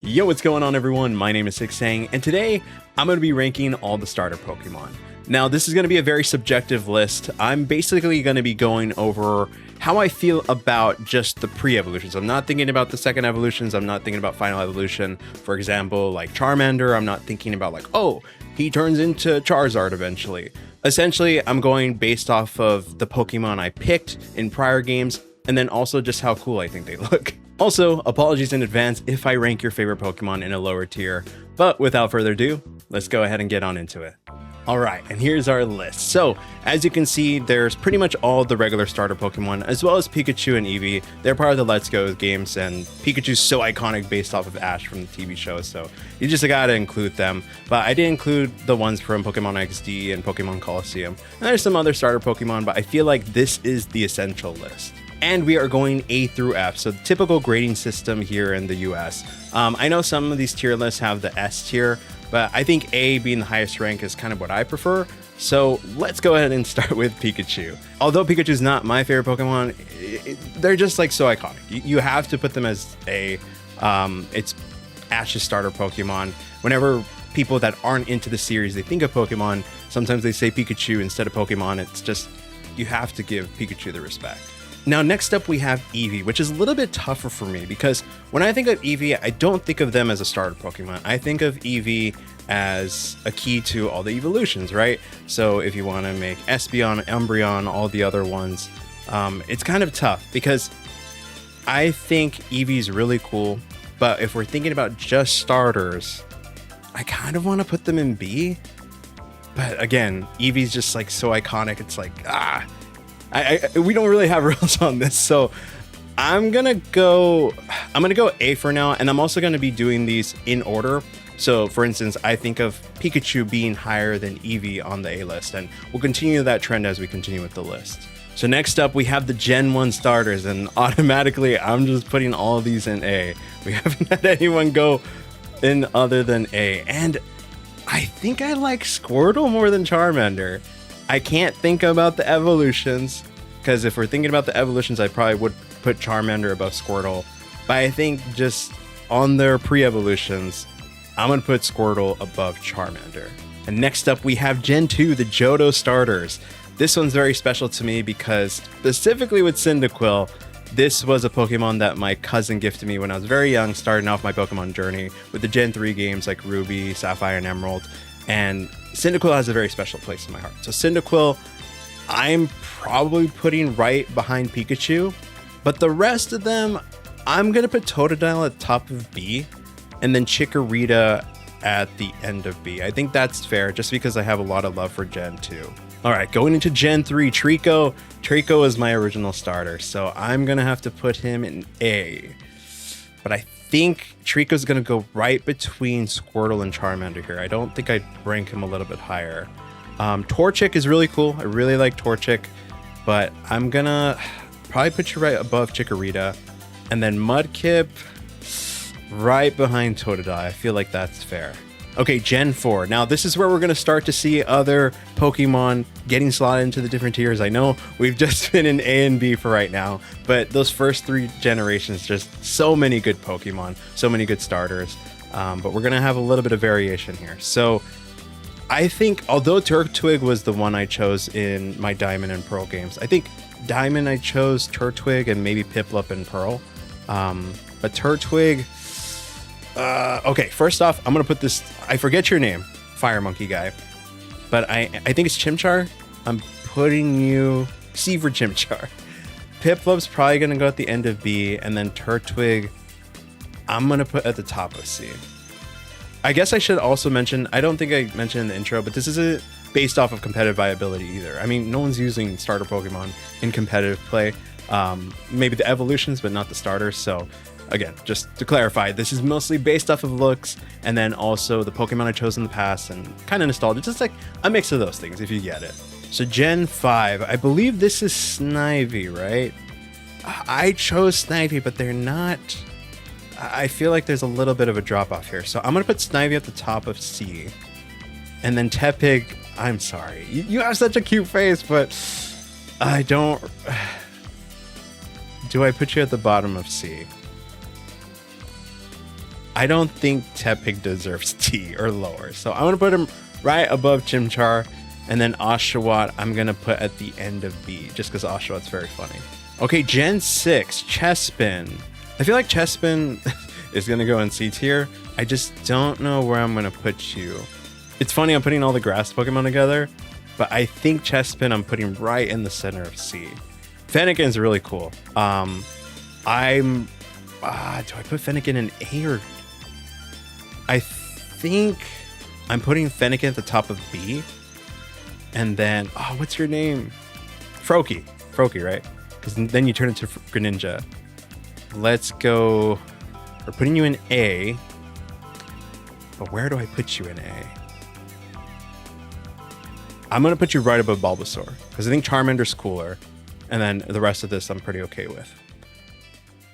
Yo, what's going on everyone? My name is Sixang, and today I'm going to be ranking all the starter Pokemon. Now, this is going to be a very subjective list. I'm basically going to be going over how I feel about just the pre-evolutions. I'm not thinking about the second evolutions. I'm not thinking about final evolution. For example, like Charmander, I'm not thinking about like, oh, he turns into Charizard eventually. Essentially, I'm going based off of the Pokemon I picked in prior games, and then also just how cool I think they look. Also, apologies in advance if I rank your favorite Pokemon in a lower tier, but without further ado, let's go ahead and get on into it. Alright, and here's our list. So, as you can see, there's pretty much all the regular starter Pokemon, as well as Pikachu and Eevee. They're part of the Let's Go games, and Pikachu's so iconic based off of Ash from the TV show, so you just gotta include them. But I did include the ones from Pokemon XD and Pokemon Colosseum. And there's some other starter Pokemon, but I feel like this is the essential list. And we are going A through F, so the typical grading system here in the US. I know some of these tier lists have the S tier, but I think A being the highest rank is kind of what I prefer. So let's go ahead and start with Pikachu. Although Pikachu's not my favorite Pokemon, they're just like so iconic. You have to put them as A. It's Ash's starter Pokemon. Whenever people that aren't into the series, they think of Pokemon, sometimes they say Pikachu instead of Pokemon. It's just, you have to give Pikachu the respect. Now, next up we have Eevee, which is a little bit tougher for me because when I think of Eevee, I don't think of them as a starter Pokemon. I think of Eevee as a key to all the evolutions, right? So if you want to make Espeon, Umbreon, all the other ones, it's kind of tough because I think Eevee's really cool, but if we're thinking about just starters, I kind of want to put them in B. But again, Eevee's just like so iconic. It's like, we don't really have rules on this, so I'm gonna go A for now, and I'm also gonna be doing these in order. So for instance, I think of Pikachu being higher than Eevee on the A list, and we'll continue that trend as we continue with the list. So next up we have the Gen 1 starters, and automatically I'm just putting all of these in A. We haven't had anyone go in other than A, and I think I like Squirtle more than Charmander. I can't think about the evolutions, because if we're thinking about the evolutions, I probably would put Charmander above Squirtle. But I think just on their pre-evolutions, I'm going to put Squirtle above Charmander. And next up, we have Gen 2, the Johto starters. This one's very special to me because specifically with Cyndaquil, this was a Pokemon that my cousin gifted me when I was very young, starting off my Pokemon journey with the Gen 3 games like Ruby, Sapphire, and Emerald. And Cyndaquil has a very special place in my heart. So Cyndaquil, I'm probably putting right behind Pikachu, but the rest of them, I'm going to put Totodile at the top of B, and then Chikorita at the end of B. I think that's fair, just because I have a lot of love for Gen 2. All right, going into Gen 3, Trico. Trico is my original starter, so I'm going to have to put him in A. But I think Trico's going to go right between Squirtle and Charmander here. I don't think I'd rank him a little bit higher. Torchic is really cool. I really like Torchic, but I'm going to probably put you right above Chikorita. And then Mudkip right behind Totodile. I feel like that's fair. Okay, Gen 4. Now, this is where we're going to start to see other Pokemon getting slotted into the different tiers. I know we've just been in A and B for right now, but those first 3 generations, just so many good Pokemon, so many good starters. But we're going to have a little bit of variation here. So I think, although Turtwig was the one I chose in my Diamond and Pearl games, I think Diamond I chose Turtwig and maybe Piplup and Pearl. But Turtwig... okay, first off, I'm gonna put this, I forget your name, Fire Monkey guy, but I think it's Chimchar. I'm putting you C for Chimchar. Piplup's probably gonna go at the end of B, and then Turtwig I'm gonna put at the top of C. I guess I should also mention, I don't think I mentioned in the intro, but this isn't based off of competitive viability either. I mean, no one's using starter Pokemon in competitive play. Maybe the evolutions, but not the starters, so again, just to clarify, this is mostly based off of looks, and then also the Pokemon I chose in the past, and kind of nostalgia, just like a mix of those things, if you get it. So Gen 5, I believe this is Snivy, right? I chose Snivy, but they're not... I feel like there's a little bit of a drop-off here, so I'm going to put Snivy at the top of C. And then Tepig, I'm sorry. You have such a cute face, but I don't... Do I put you at the bottom of C? I don't think Tepig deserves T or lower. So I'm going to put him right above Chimchar. And then Oshawott, I'm going to put at the end of B, just because Oshawott's very funny. Okay, Gen 6, Chespin. I feel like Chespin is going to go in C tier. I just don't know where I'm going to put you. It's funny, I'm putting all the grass Pokemon together, but I think Chespin I'm putting right in the center of C. Fennekin's really cool. Do I put Fennekin in A or... I think I'm putting Fennekin at the top of B. And then, what's your name? Froakie, right? Because then you turn into Greninja. Let's go. We're putting you in A. But where do I put you in A? I'm going to put you right above Bulbasaur. Because I think Charmander's cooler. And then the rest of this I'm pretty okay with.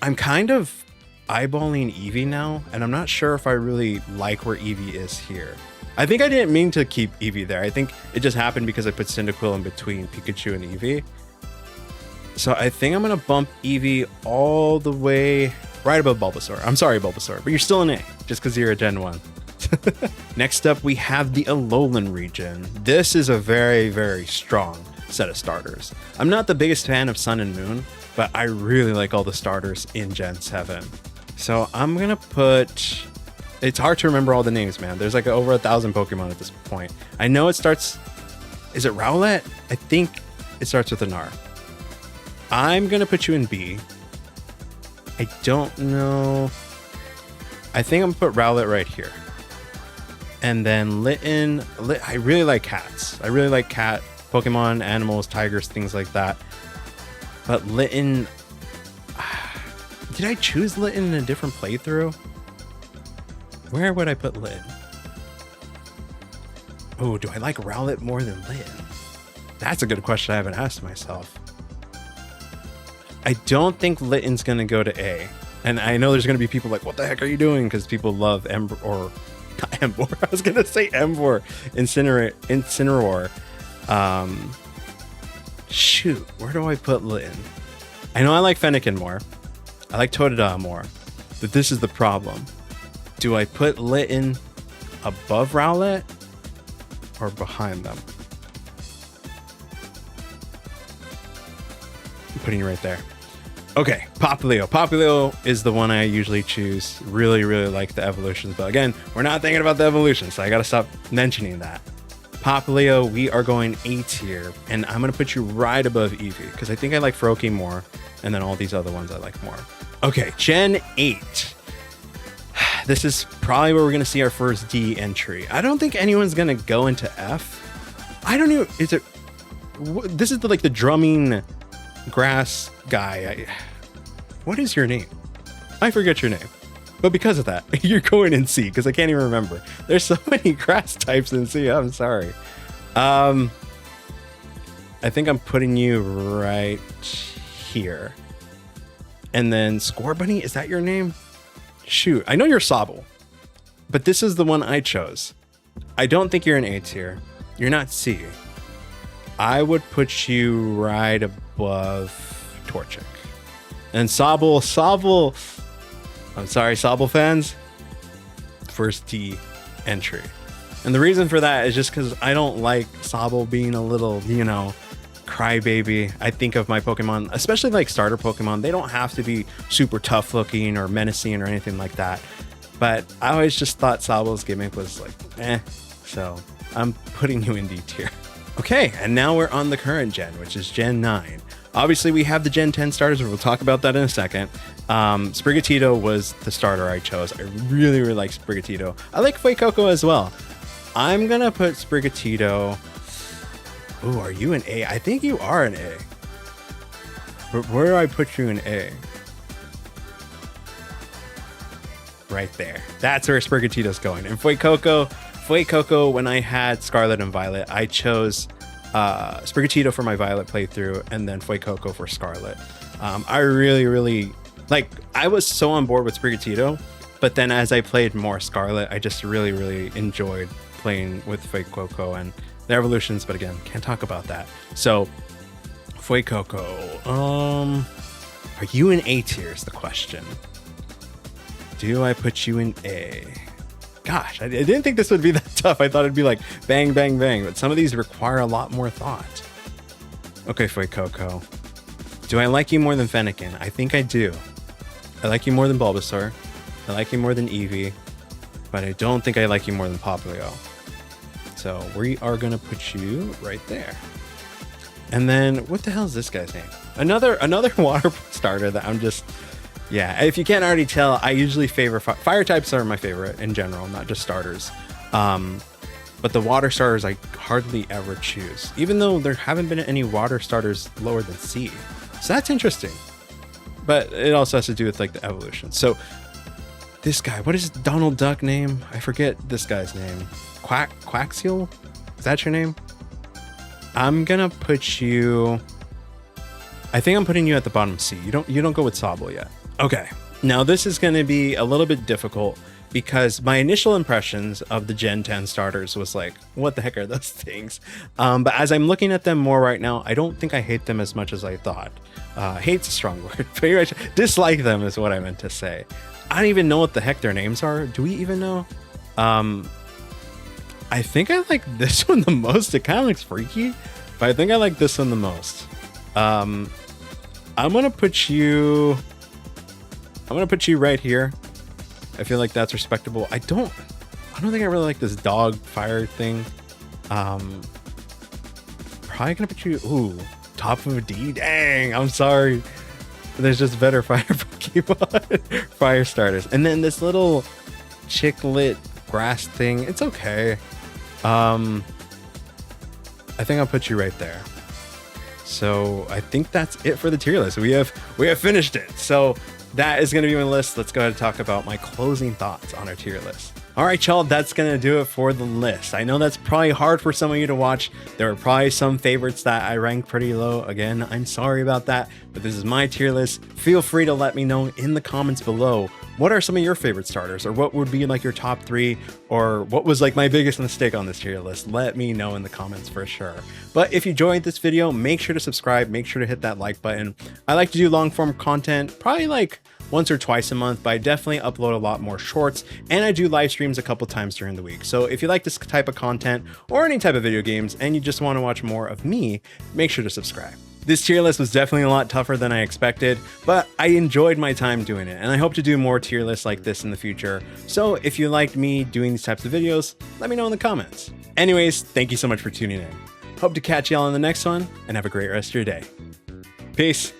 I'm kind of eyeballing Eevee now. And I'm not sure if I really like where Eevee is here. I think I didn't mean to keep Eevee there. I think it just happened because I put Cyndaquil in between Pikachu and Eevee. So I think I'm going to bump Eevee all the way right above Bulbasaur. I'm sorry, Bulbasaur, but you're still an A just because you're a Gen 1. Next up, we have the Alolan region. This is a very, very strong set of starters. I'm not the biggest fan of Sun and Moon, but I really like all the starters in Gen 7. So I'm going to put... It's hard to remember all the names, man. There's like over 1,000 Pokemon at this point. I know it starts... Is it Rowlet? I think it starts with an R. I'm going to put you in B. I don't know. I think I'm going to put Rowlet right here. And then Litten... I really like cats. I really like cat Pokemon, animals, tigers, things like that. But Litten... Did I choose Litten in a different playthrough? Where would I put Litten? Oh, do I like Rowlet more than Litten? That's a good question I haven't asked myself. I don't think Litten's going to go to A. And I know there's going to be people like, what the heck are you doing? Because people love Ember, or not Ember. I was going to say Ember, Incineroar. Shoot, where do I put Litten? I know I like Fennekin more. I like Totodile more. But this is the problem. Do I put Litten above Rowlet or behind them? I'm putting it right there. Okay, Popplio. Popplio is the one I usually choose. Really, really like the evolutions. But again, we're not thinking about the evolution, so I got to stop mentioning that. Popplio, we are going A tier, and I'm going to put you right above Eevee because I think I like Froakie more, and then all these other ones I like more. Okay, Gen 8. This is probably where we're going to see our first D entry. I don't think anyone's going to go into F. I don't even... Is it... This is the drumming grass guy. What is your name? I forget your name. But because of that, you're going in C, because I can't even remember. There's so many grass types in C. I'm sorry. I think I'm putting you right here. And then Scorbunny, is that your name? Shoot, I know you're Sobble, but this is the one I chose. I don't think you're an A tier. You're not C. I would put you right above Torchic. And Sobble, I'm sorry, Sobble fans, first D entry. And the reason for that is just because I don't like Sobble being a little, crybaby. I think of my Pokemon, especially like starter Pokemon, they don't have to be super tough looking or menacing or anything like that. But I always just thought Sobble's gimmick was like, So I'm putting you in D tier. Okay, and now we're on the current gen, which is Gen 9. Obviously, we have the Gen 10 starters, and we'll talk about that in a second. Sprigatito was the starter I chose. I really, really like Sprigatito. I like Fuecoco as well. I'm going to put Sprigatito... Oh, are you an A? I think you are an A. But where do I put you in A? Right there. That's where Sprigatito's going. And Fuecoco, when I had Scarlet and Violet, I chose Sprigatito for my Violet playthrough and then Fuecoco for Scarlet. I really, really... I was so on board with Sprigatito, but then as I played more Scarlet, I just really, really enjoyed playing with Fuecoco and the evolutions, but again, can't talk about that. So, Fuecoco, are you in A tier is the question. Do I put you in A? Gosh, I didn't think this would be that tough. I thought it'd be like bang, bang, bang, but some of these require a lot more thought. Okay, Fuecoco. Do I like you more than Fennekin? I think I do. I like you more than Bulbasaur. I like you more than Eevee, but I don't think I like you more than Popplio. So we are gonna put you right there. And then what the hell is this guy's name? Another water starter that I'm just, yeah. If you can't already tell, I usually favor fire types are my favorite in general, not just starters. But the water starters I hardly ever choose, even though there haven't been any water starters lower than C. So that's interesting. But it also has to do with like the evolution. So this guy, what is Donald Duck name? I forget this guy's name. Quaxio? Is that your name? I'm gonna put you, I think I'm putting you at the bottom C. You don't go with Sobble yet. Okay, now this is gonna be a little bit difficult because my initial impressions of the Gen 10 starters was like, what the heck are those things? But as I'm looking at them more right now, I don't think I hate them as much as I thought. Hate's a strong word. Pretty much dislike them is what I meant to say. I don't even know what the heck their names are. Do we even know? I think I like this one the most. It kind of looks freaky, but I think I like this one the most. I'm gonna put you right here. I feel like that's respectable. I don't think I really like this dog fire thing. Probably gonna put you, ooh, top of a D. Dang, I'm sorry. There's just better fire Pokemon, fire starters. And then this little chicklet grass thing, it's okay. I think I'll put you right there. So I think that's it for the tier list. We have finished it. So that is going to be my list. Let's go ahead and talk about my closing thoughts on our tier list. All right, y'all, that's going to do it for the list. I know that's probably hard for some of you to watch. There are probably some favorites that I rank pretty low. Again, I'm sorry about that, but this is my tier list. Feel free to let me know in the comments below. What are some of your favorite starters, or what would be like your top 3, or what was like my biggest mistake on this tier list? Let me know in the comments for sure. But if you enjoyed this video, make sure to subscribe, make sure to hit that like button. I like to do long form content, probably like once or twice a month, but I definitely upload a lot more shorts, and I do live streams a couple times during the week. So if you like this type of content or any type of video games and you just want to watch more of me, make sure to subscribe. This tier list was definitely a lot tougher than I expected, but I enjoyed my time doing it, and I hope to do more tier lists like this in the future. So if you liked me doing these types of videos, let me know in the comments. Anyways, thank you so much for tuning in. Hope to catch y'all in the next one, and have a great rest of your day. Peace.